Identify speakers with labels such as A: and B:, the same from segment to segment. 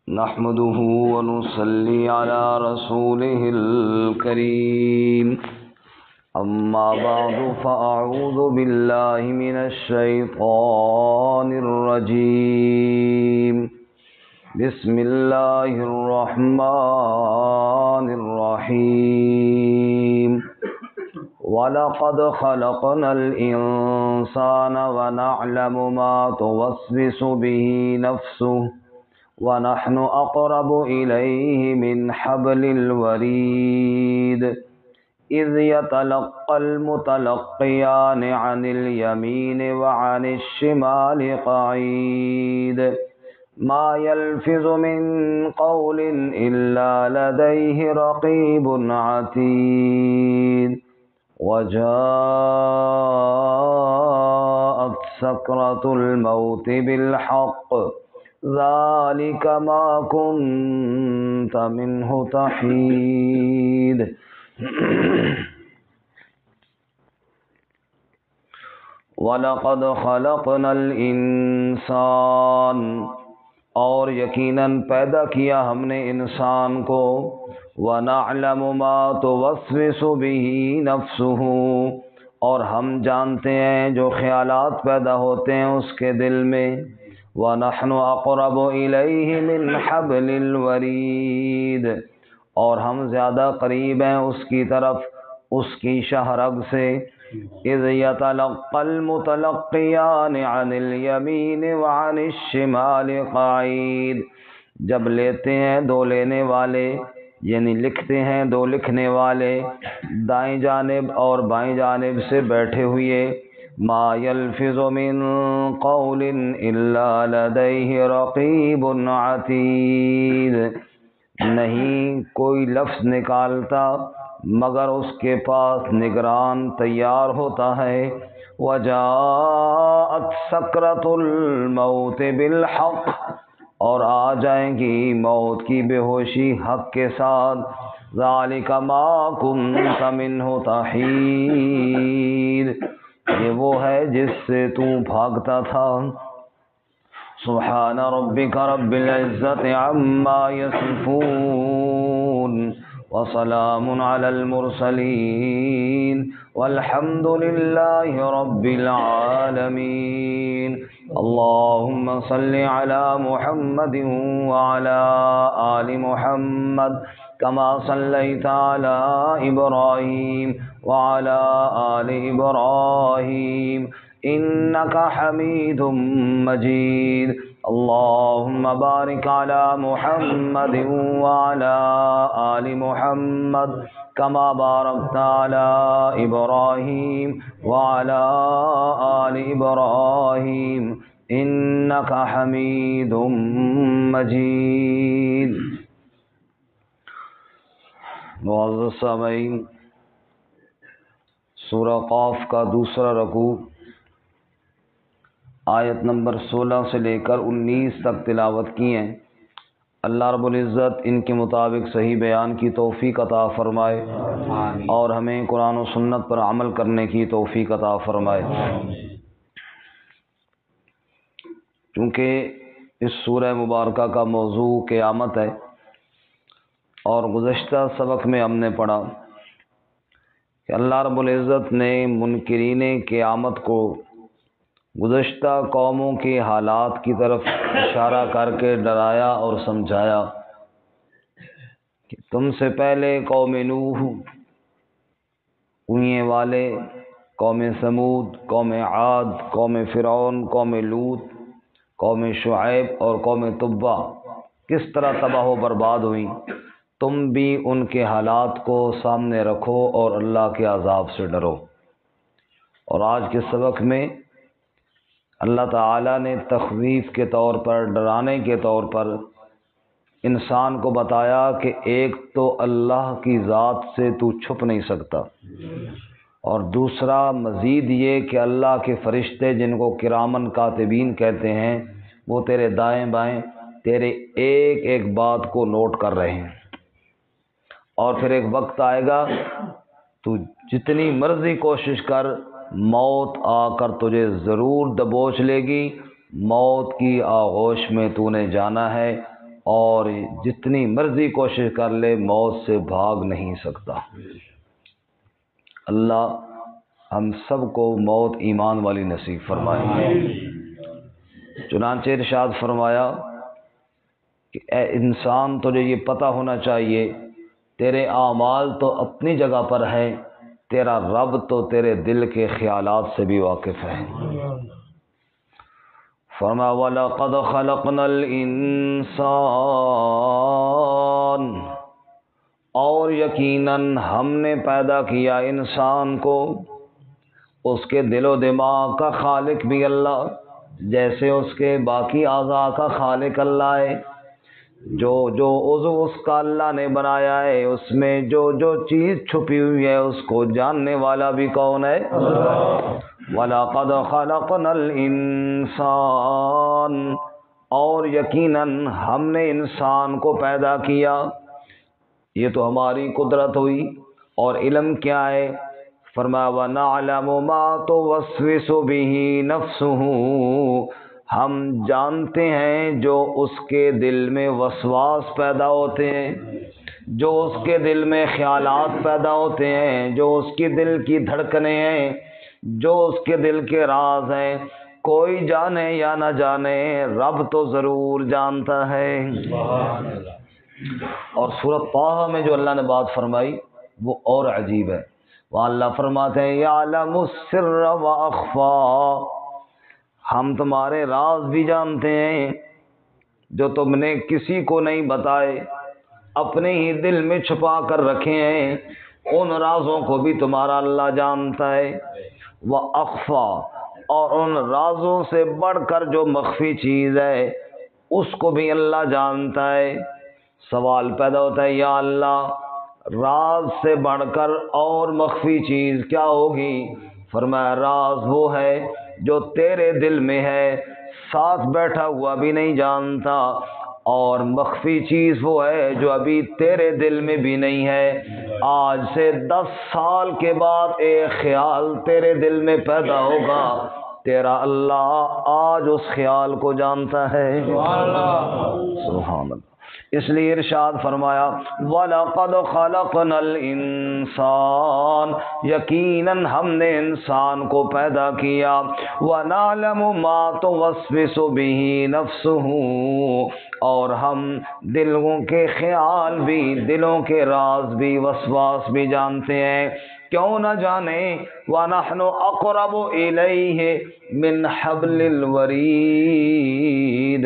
A: نحمده ونصلي على رسوله الكريم أما بعد فأعوذ بالله من الشيطان الرجيم بسم الله الرحمن الرحيم وَلَقَدْ خَلَقْنَا الْإِنسَانَ وَنَعْلَمُ مَا تُوَسْوِسُ بِهِ نَفْسُهُ وَنَحْنُ أَقْرَبُ إِلَيْهِ مِنْ حَبْلِ الْوَرِيدِ إِذْ يَتَلَقَّى الْمُتَلَقِّيَانِ عَنِ الْيَمِينِ وَعَنِ الشِّمَالِ قَعِيدٌ مَا يَلْفِظُ مِنْ قَوْلٍ إِلَّا لَدَيْهِ رَقِيبٌ عَتِيدٌ وَجَاءَتْ سَكْرَةُ الْمَوْتِ بِالْحَقِّ ذَلِكَ مَا كُنْتَ مِنْهُ تَحِيدُ وَلَقَدْ خَلَقْنَا الْإِنسَانَ اور یقیناً پیدا کیا ہم نے انسان کو وَنَعْلَمُ مَا تُوَسْوِسُ بِهِ نَفْسُهُ اور ہم جانتے ہیں جو خیالات پیدا ہوتے ہیں اس کے دل میں وَنَحْنُ أَقْرَبُ إِلَيْهِ مِنْ حَبْلِ الْوَرِيدِ اور ہم زیادہ قریب ہیں اس کی طرف اس کی شہرگ سے اِذْ يَتَلَقَّى الْمُتَلَقِّيَانِ عَنِ الْيَمِينِ وَعَنِ الشِّمَالِ قَعِيدٌ جب لیتے ہیں دو لینے والے یعنی لکھتے ہیں دو لکھنے والے دائیں جانب اور بائیں جانب سے بیٹھے ہوئے ما يلفظ من قول الا لديه رقیب عتید نہیں کوئی لفظ نکالتا مگر اس کے پاس نگران تیار ہوتا ہے وجاءت سکرۃ الموت بالحق اور آ جائیں گی موت کی بے ہوشی حق کے ساتھ ذالک ما کنت منہ تحید یہ وہ ہے جس سے تو بھاگتا تھا سبحان ربک رب العزت عما یصفون وسلام علی المرسلین والحمد للہ رب العالمین اللہم صل علی محمد وعلی آل محمد كما صليت على إبراهيم وعلى آل إبراهيم إنك حميد مجيد اللهم بارك على محمد وعلى آل محمد كما باركت على إبراهيم وعلى آل إبراهيم إنك حميد مجيد معزز سامعین سورہ قاف کا دوسرا رکوع آیت نمبر 16 سے لے کر 19 تک تلاوت کی ہیں اللہ رب العزت ان کے مطابق صحیح بیان کی توفیق عطا فرمائے اور ہمیں قرآن و سنت پر عمل کرنے کی توفیق عطا فرمائے چونکہ اس سورہ مبارکہ کا موضوع قیامت ہے اور گزشتہ سبق میں ہم نے پڑھا کہ اللہ رب العزت نے منکرین قیامت کو گزشتہ قوموں کے حالات کی طرف اشارہ کر کے ڈرایا اور سمجھایا کہ تم سے پہلے قوم نوح کنویں والے قوم سمود قوم عاد قوم فرعون قوم لوط قوم شعیب اور قوم تبع کس طرح تباہ و برباد ہوئیں تم بھی ان کے حالات کو سامنے رکھو اور اللہ کے عذاب سے ڈرو اور آج کے سبق میں اللہ تعالیٰ نے تخویف کے طور پر ڈرانے کے طور پر انسان کو بتایا کہ ایک تو اللہ کی ذات سے تو چھپ نہیں سکتا اور دوسرا مزید یہ کہ اللہ کے فرشتے جن کو کرامن کاتبین کہتے ہیں وہ تیرے دائیں بائیں تیرے ایک ایک بات کو نوٹ کر رہے ہیں اور پھر ایک وقت آئے گا تو جتنی مرضی کوشش کر موت آ کر تجھے ضرور دبوچ لے گی موت کی آغوش میں تو نے جانا ہے اور جتنی مرضی کوشش کر لے موت سے بھاگ نہیں سکتا۔ اللہ ہم سب کو موت ایمان والی نصیب فرمائے۔ چنانچہ ارشاد فرمایا کہ اے انسان تجھے یہ پتہ ہونا چاہیے تیرے اعمال تو اپنی جگہ پر ہیں، تیرا رب تو تیرے دل کے خیالات سے بھی واقف ہے۔ فرمایا وَلَقَدْ خَلَقْنَا الْإِنسَانَ، اور یقیناً ہم نے پیدا کیا انسان کو، اس کے دل و دماغ کا خالق بھی اللہ، جیسے اس کے باقی اعضاء کا خالق اللہ ہے۔ جو جو عضو اس کا اللہ نے بنایا ہے، اس میں جو جو چیز چھپی ہوئی ہے اس کو جاننے والا بھی کون ہے؟ وَلَقَدْ خَلَقْنَا الْإِنسَانَ، اور یقیناً ہم نے انسان کو پیدا کیا۔ یہ تو ہماری قدرت ہوئی، اور علم کیا ہے؟ فرمایا وَنَعْلَمُ مَا تُوَسْوِسُ بِهِ نَفْسُهُ، ہم جانتے ہیں جو اس کے دل میں وسواس پیدا ہوتے ہیں، جو اس کے دل میں خیالات پیدا ہوتے ہیں، جو اس کی دل کی دھڑکنیں ہیں، جو اس کے دل کے راز ہیں۔ کوئی جانے یا نہ جانے، رب تو ضرور جانتا ہے۔ اور سورۃ طٰہٰ میں جو اللہ نے بات فرمائی وہ اور عجیب ہے۔ وہاں اللہ فرماتے ہیں یعلم السر واخفی، ہم تمہارے راز بھی جانتے ہیں جو تم نے کسی کو نہیں بتائے، اپنے ہی دل میں چھپا کر رکھے ہیں، ان رازوں کو بھی تمہارا اللہ جانتا ہے۔ وَأَخْفَى، اور ان رازوں سے بڑھ کر جو مخفی چیز ہے اس کو بھی اللہ جانتا ہے۔ سوال پیدا ہوتا ہے یا اللہ راز سے بڑھ کر اور مخفی چیز کیا ہوگی؟ فرمایا راز وہ ہے جو تیرے دل میں ہے، ساتھ بیٹھا ہوا بھی نہیں جانتا، اور مخفی چیز وہ ہے جو ابھی تیرے دل میں بھی نہیں ہے۔ آج سے 10 سال کے بعد ایک خیال تیرے دل میں پیدا ہوگا، تیرا اللہ آج اس خیال کو جانتا ہے۔ سبحان اللہ۔ اس لیے ارشاد فرمایا وَلَقَدْ خَلَقْنَا الْإِنسَانَ، یقیناً ہم نے انسان کو پیدا کیا، وَنَعْلَمُ مَا تُوَسْوِسُ بِهِ نَفْسُهُ، اور ہم دلوں کے خیال بھی، دلوں کے راز بھی، وسواس بھی جانتے ہیں۔ کیوں نہ جانے؟ وَنَحْنُ أَقْرَبُ إِلَيْهِ مِنْ حَبْلِ الْوَرِيدِ،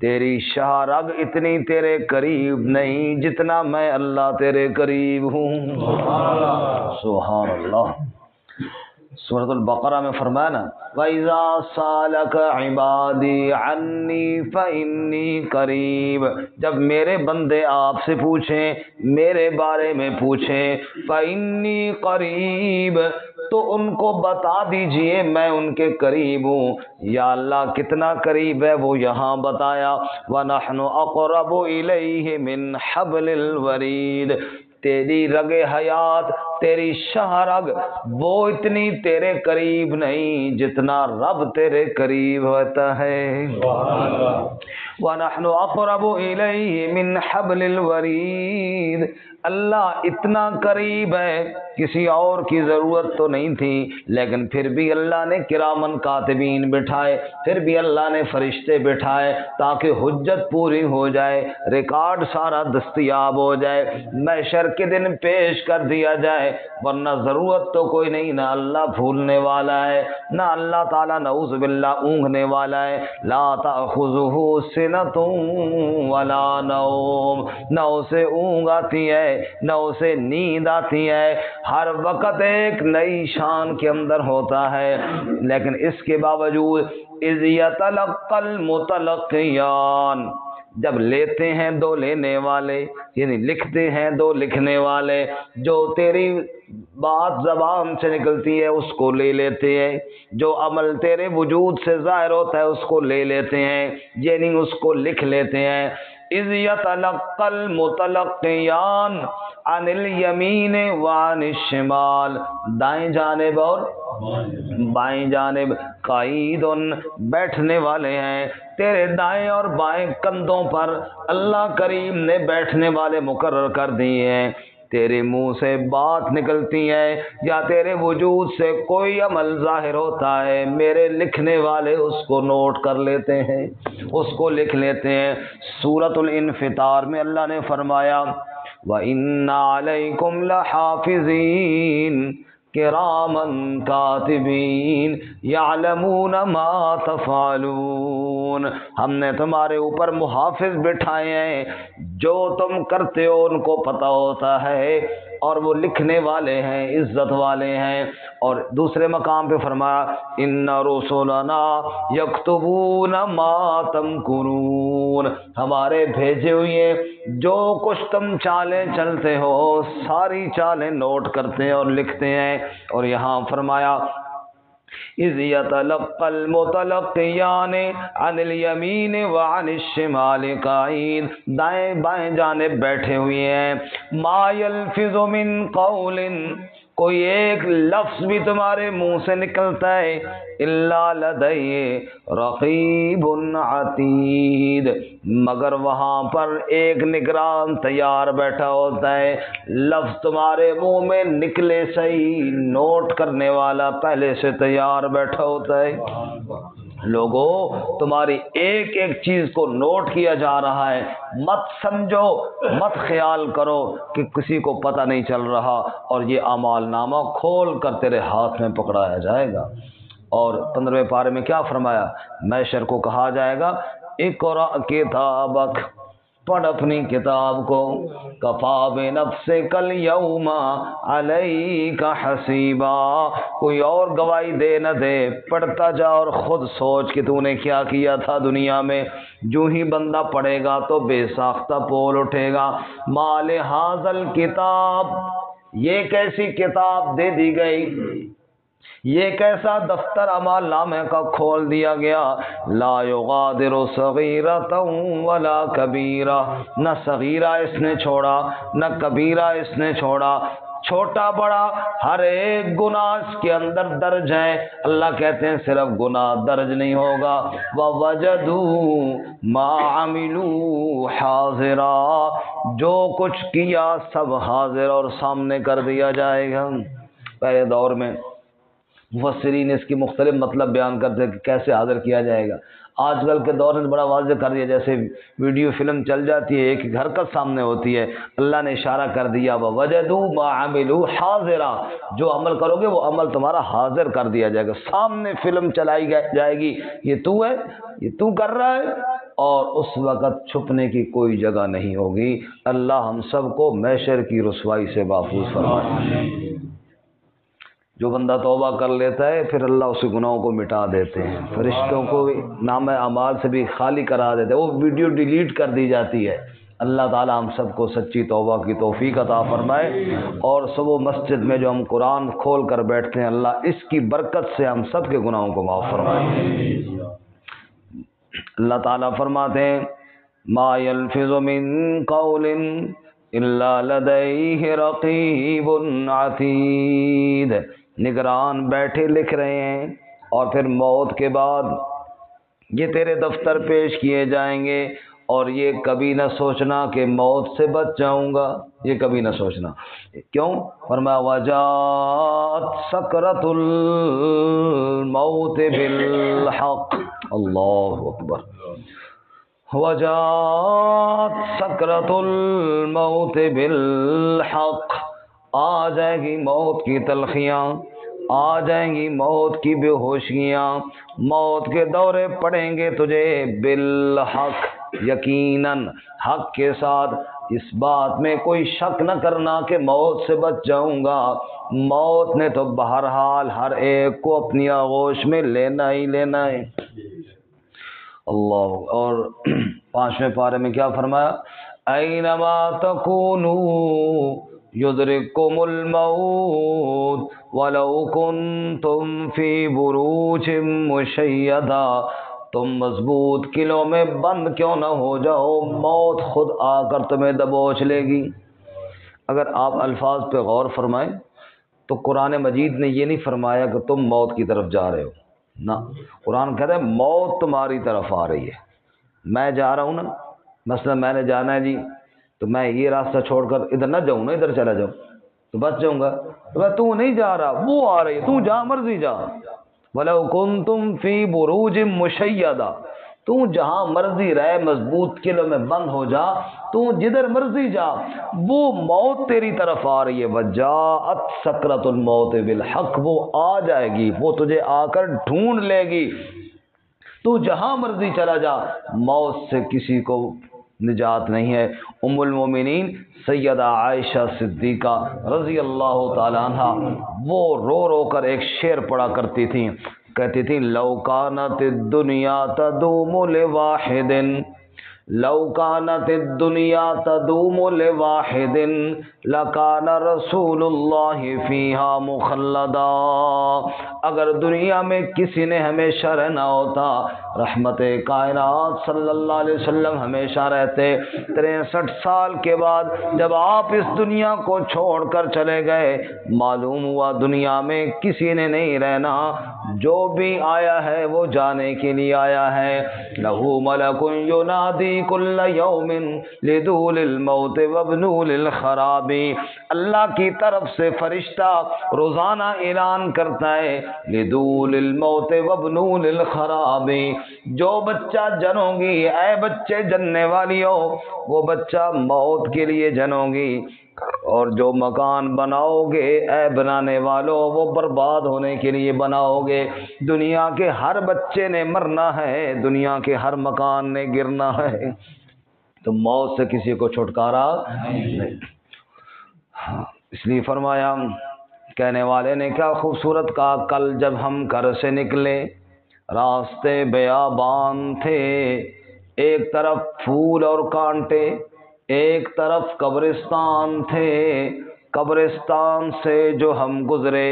A: تیری شاہ رگ اتنی تیرے قریب نہیں جتنا میں اللہ تیرے قریب ہوں۔ سبحان اللہ۔ سورۃ البقرہ میں فرمایا نا وَإِذَا سَأَلَكَ عِبَادِي عَنِّي فَإِنِّي قَرِيبٌ، جب میرے بندے آپ سے پوچھیں، میرے بارے میں پوچھیں، فَإِنِّي قَرِيبٌ، تو ان کو بتا دیجئے میں ان کے قریب ہوں۔ یا اللہ کتنا قریب ہے وہ یہاں بتایا وَنَحْنُ أَقْرَبُ إِلَيْهِ مِنْ حَبْلِ الْوَرِيدِ، تیری رگ حیات، تیری شاہ رگ وہ اتنی تیرے قریب نہیں جتنا رب تیرے قریب ہوتا ہے۔ وَنَحْنُ أَقْرَبُ إِلَيْهِ مِنْ حَبْلِ الْوَرِيدِ، اللہ اتنا قریب ہے، کسی اور کی ضرورت تو نہیں تھی، لیکن پھر بھی اللہ نے کرامن کاتبین بٹھائے، پھر بھی اللہ نے فرشتے بٹھائے تاکہ حجت پوری ہو جائے، ریکارڈ سارا دستیاب ہو جائے، محشر کے دن پیش کر دیا جائے، ورنہ ضرورت تو کوئی نہیں، نہ اللہ بھولنے والا ہے، نہ اللہ تعالیٰ نعوذ باللہ اونگنے والا ہے۔ لا تأخذہ سنۃ ولا نوم، نہ اسے اونگ آتی ہے نہ اسے نیند آتی ہے، ہر وقت ایک نئی شان کے اندر ہوتا ہے، لیکن اس کے باوجود اذ یتلقی المتلقیان، جب لیتے ہیں دو لینے والے، یعنی لکھتے ہیں دو لکھنے والے، جو تیری بات زبان سے نکلتی ہے اس کو لے لیتے ہیں، جو عمل تیرے وجود سے ظاہر ہوتا ہے اس کو لے لیتے ہیں، یعنی اس کو لکھ لیتے ہیں۔ اذ یتلقی المتلقیان عن الیمین وعن الشمال، دائیں جانب اور بائیں جانب، قعید بیٹھنے والے ہیں، تیرے دائیں اور بائیں کندھوں پر اللہ کریم نے بیٹھنے والے مقرر کر دیے ہیں، تیرے منہ سے بات نکلتی ہے یا تیرے وجود سے کوئی عمل ظاہر ہوتا ہے، میرے لکھنے والے اس کو نوٹ کر لیتے ہیں، اس کو لکھ لیتے ہیں۔ سورۃ الانفطار میں اللہ نے فرمایا وَإِنَّ عَلَيْكُمْ لَحَافِظِينَ کِرَامًا کاتبین یعلمون ما تفعلون، ہم نے تمہارے اوپر محافظ بٹھائے ہیں، جو تم کرتے ہو ان کو پتہ ہوتا ہے، اور وہ لکھنے والے ہیں، عزت والے ہیں۔ اور دوسرے مقام پہ فرمایا ان رسلنا یکتبون ما تمکرون، ہمارے بھیجے ہوئے جو کچھ تم چالیں چلتے ہو ساری چالیں نوٹ کرتے ہیں اور لکھتے ہیں۔ اور یہاں فرمایا اذ یتلقى المتلقیان عن الیمین وعن الشمال قعید، دائیں بائیں جانب بیٹھے ہوئے ہیں، ما یلفظ من قول، کوئی ایک لفظ بھی تمہارے منہ سے نکلتا ہے الا لدیہ رقیب عتید، مگر وہاں پر ایک نگران تیار بیٹھا ہوتا ہے، لفظ تمہارے منہ میں نکلے صحیح نوٹ کرنے والا پہلے سے تیار بیٹھا ہوتا ہے۔ لوگوں تمہاری ایک ایک چیز کو نوٹ کیا جا رہا ہے، مت سمجھو، مت خیال کرو کہ کسی کو پتہ نہیں چل رہا، اور یہ اعمال نامہ کھول کر تیرے ہاتھ میں پکڑایا جائے گا۔ اور 15ویں پارے میں کیا فرمایا؟ محشر کو کہا جائے گا اقرأ کتابک، پڑھ اپنی کتاب کو، کفا بنفسک الیوم علیک حسیبا، کوئی اور گواہی دے نہ دے، پڑھتا جا اور خود سوچ کہ تو نے کیا کیا تھا دنیا میں۔ جو ہی بندہ پڑھے گا تو بے ساختہ بول اٹھے گا ما لہذا الکتاب، یہ کیسی کتاب دے دی گئی، یہ کیسا دفتر اعمال نامہ کا کھول دیا گیا، لا یغادر صغیرۃ ولا کبیرہ، نہ صغیرہ اس نے چھوڑا نہ کبیرہ اس نے چھوڑا، چھوٹا بڑا ہر ایک گناہ اس کے اندر درج ہے۔ اللہ کہتے ہیں صرف گناہ درج نہیں ہوگا، وَوَجَدُوا مَا عَمِلُوا حَاضِرًا، جو کچھ کیا سب حاضر اور سامنے کر دیا جائے گا۔ پہلے دور میں مفسرین اس کی مختلف مطلب بیان کرتے کہ کیسے حاضر کیا جائے گا۔ آج کل کے دور میں بڑا واضح کر دیا، جیسے ویڈیو فلم چل جاتی ہے، ایک حرکت سامنے ہوتی ہے، اللہ نے اشارہ کر دیا وَوَجَدُوا مَا عَمِلُوا حَاضِرًا، جو عمل کرو گے وہ عمل تمہارا حاضر کر دیا جائے گا، سامنے فلم چلائی جائے گی، یہ تو ہے، یہ تو کر رہا ہے، اور اس وقت چھپنے کی کوئی جگہ نہیں ہوگی۔ اللہ ہم سب کو محشر کی رسوائی سے محفوظ فرمائے۔ جو بندہ توبہ کر لیتا ہے پھر اللہ اس کے گناہوں کو مٹا دیتے ہیں، فرشتوں کو نام اعمال سے بھی خالی کرا دیتے ہیں، وہ ویڈیو ڈیلیٹ کر دی جاتی ہے۔ اللہ تعالی ہم سب کو سچی توبہ کی توفیق عطا فرمائے، اور صبح مسجد میں جو ہم قرآن کھول کر بیٹھتے ہیں اللہ اس کی برکت سے ہم سب کے گناہوں کو معاف فرمائے۔ اللہ تعالیٰ فرماتے ہیں ما یلفظ من قول الا لدیہ رقیب عتید، نگران بیٹھے لکھ رہے ہیں، اور پھر موت کے بعد یہ تیرے دفتر پیش کیے جائیں گے، اور یہ کبھی نہ سوچنا کہ موت سے بچ جاؤں گا، یہ کبھی نہ سوچنا۔ کیوں؟ فرمایا وجاءت سکرۃ الموت بالحق، اللہ اکبر، وجاءت سکرۃ الموت بالحق، آ جائے گی موت کی تلخیاں، آ جائیں گی موت کی بے ہوشیاں، موت کے دورے پڑیں گے تجھے بالحق، یقیناً حق کے ساتھ، اس بات میں کوئی شک نہ کرنا کہ موت سے بچ جاؤں گا، موت نے تو بہرحال ہر ایک کو اپنی آغوش میں لینا ہی لینا ہے۔ اللہ، اور 5ویں پارے میں کیا فرمایا؟ اینما تکونوا یدرککم الموت ولو کنتم فی بروج مشیدہ، تم مضبوط قلعوں میں بند کیوں نہ ہو جاؤ، موت خود آ کر تمہیں دبوچ لے گی۔ اگر آپ الفاظ پہ غور فرمائیں تو قرآن مجید نے یہ نہیں فرمایا کہ تم موت کی طرف جا رہے ہو، نہ، قرآن کہتا ہے موت تمہاری طرف آ رہی ہے، میں جا رہا ہوں نا، مثلا میں نے جانا ہے جی، تو میں یہ راستہ چھوڑ کر ادھر نہ جاؤں نا، ادھر چلا جاؤں تو بچ جاؤں گا، تو نہیں جا رہا، وہ آ رہی ہے، تو جہاں مرضی جا، وَلَوْ كُنْتُمْ فِي بُرُوجٍ مُشَيَّدَةٍ، تو جہاں مرضی رہے، مضبوط قلعوں میں بند ہو جا، تو جدھر مرضی جا، وہ موت تیری طرف آ رہی ہے، وَجَاءَتْ سَكْرَةُ الْمَوْتِ بِالْحَقِّ، وہ آ جائے گی، وہ تجھے آ کر ڈھونڈ لے گی، تو جہاں مرضی چلا جا، موت سے کسی کو نجات نہیں ہے۔ ام المومنین سیدہ عائشہ صدیقہ رضی اللہ تعالی عنہ وہ رو رو کر ایک شعر پڑھا کرتی تھیں، کہتی تھیں لو کانت الدنیا تدوم لواحد، لو کانت الدنیا تدوم لواحد لکان رسول اللہ فیہا مخلدا، اگر دنیا میں کسی نے ہمیشہ رہنا ہوتا، رحمت کائنات صلی اللہ علیہ وسلم ہمیشہ رہتے۔ 63 سال کے بعد جب آپ اس دنیا کو چھوڑ کر چلے گئے، معلوم ہوا دنیا میں کسی نے نہیں رہنا، جو بھی آیا ہے وہ جانے کے لیے آیا ہے۔ لہو ملک ینادی کل یوم لدول الموت وابنول الخراب، اللہ کی طرف سے فرشتہ روزانہ اعلان کرتا ہے لدول الموت وابنول الخراب، جو بچہ جنو گی اے بچے جننے والی ہو، وہ بچہ موت کے لیے جنو گی، اور جو مکان بناؤ گے اے بنانے والوں وہ برباد ہونے کے لیے بناؤ گے۔ دنیا کے ہر بچے نے مرنا ہے، دنیا کے ہر مکان نے گرنا ہے، تو موت سے کسی کو چھٹکارا نہیں۔ اس لیے فرمایا، کہنے والے نے کیا خوبصورت کہا، کل جب ہم گھر سے نکلے راستے بیابان تھے، ایک طرف پھول اور کانٹے، ایک طرف قبرستان تھے، قبرستان سے جو ہم گزرے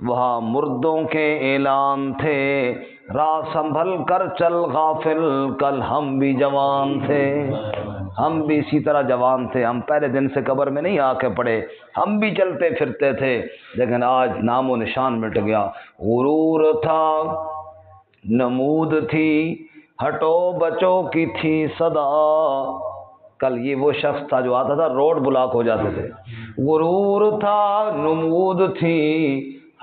A: وہاں مردوں کے اعلان تھے، راہ سنبھل کر چل غافل کل ہم بھی جوان تھے، ہم بھی اسی طرح جوان تھے، ہم پہلے دن سے قبر میں نہیں آ کے پڑے، ہم بھی چلتے پھرتے تھے، لیکن آج نام و نشان مٹ گیا۔ غرور تھا، نمود تھی، ہٹو بچوں کی تھی صدا، کل یہ وہ شخص تھا جو آتا تھا روڈ بلاک ہو جاتے تھے، غرور تھا، نمود تھی،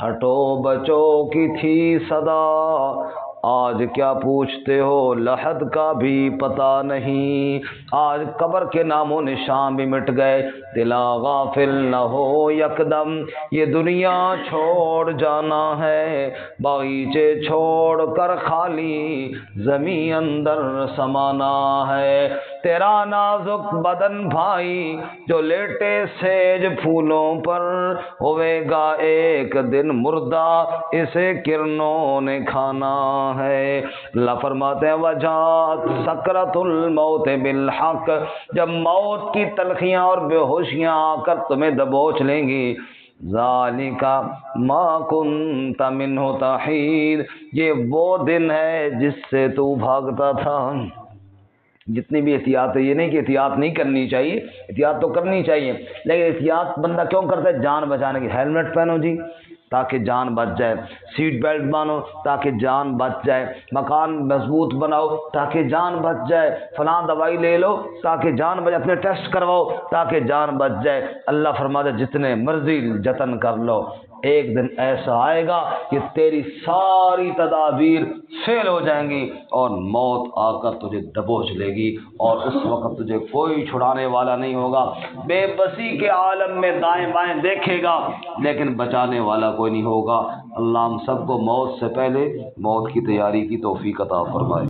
A: ہٹو بچوں کی تھی صدا، آج کیا پوچھتے ہو لحد کا بھی پتہ نہیں، آج قبر کے نام و نشان بھی مٹ گئے، دلا غافل نہ ہو یکدم یہ دنیا چھوڑ جانا ہے، باغیچے چھوڑ کر خالی زمین اندر سمانا ہے، تیرا نازک بدن بھائی جو لیٹے سیج پھولوں پر، ہوئے گا ایک دن مردہ اسے کرنوں نے کھانا ہے۔ اللہ فرماتے ہیں وجات سکرت الموت بالحق، جب موت کی تلخیاں اور بے ہوشیاں آ کر تمہیں دبوچ لیں گی، ذالک ما کنت منہ تحید، یہ وہ دن ہے جس سے تو بھاگتا تھا۔ جتنی بھی احتیاط ہے، یہ نہیں کہ احتیاط نہیں کرنی چاہیے، احتیاط تو کرنی چاہیے، لیکن احتیاط بندہ کیوں کرتا ہے؟ جان بچانے کی، ہیلمٹ پہنو جی تاکہ جان بچ جائے، سیٹ بیلٹ باندھو تاکہ جان بچ جائے، مکان مضبوط بناؤ تاکہ جان بچ جائے، فلاں دوائی لے لو تاکہ جان بچ، اپنے ٹیسٹ کرواؤ تاکہ جان بچ جائے۔ اللہ فرماتا ہے جتنے مرضی جتن کر لو، ایک دن ایسا آئے گا کہ تیری ساری تدابیر فیل ہو جائیں گی اور موت آ کر تجھے دبوچ لے گی، اور اس وقت تجھے کوئی چھڑانے والا نہیں ہوگا، بے بسی کے عالم میں دائیں بائیں دیکھے گا لیکن بچانے والا کوئی نہیں ہوگا۔ اللہ ہم سب کو موت سے پہلے موت کی تیاری کی توفیق عطا فرمائے۔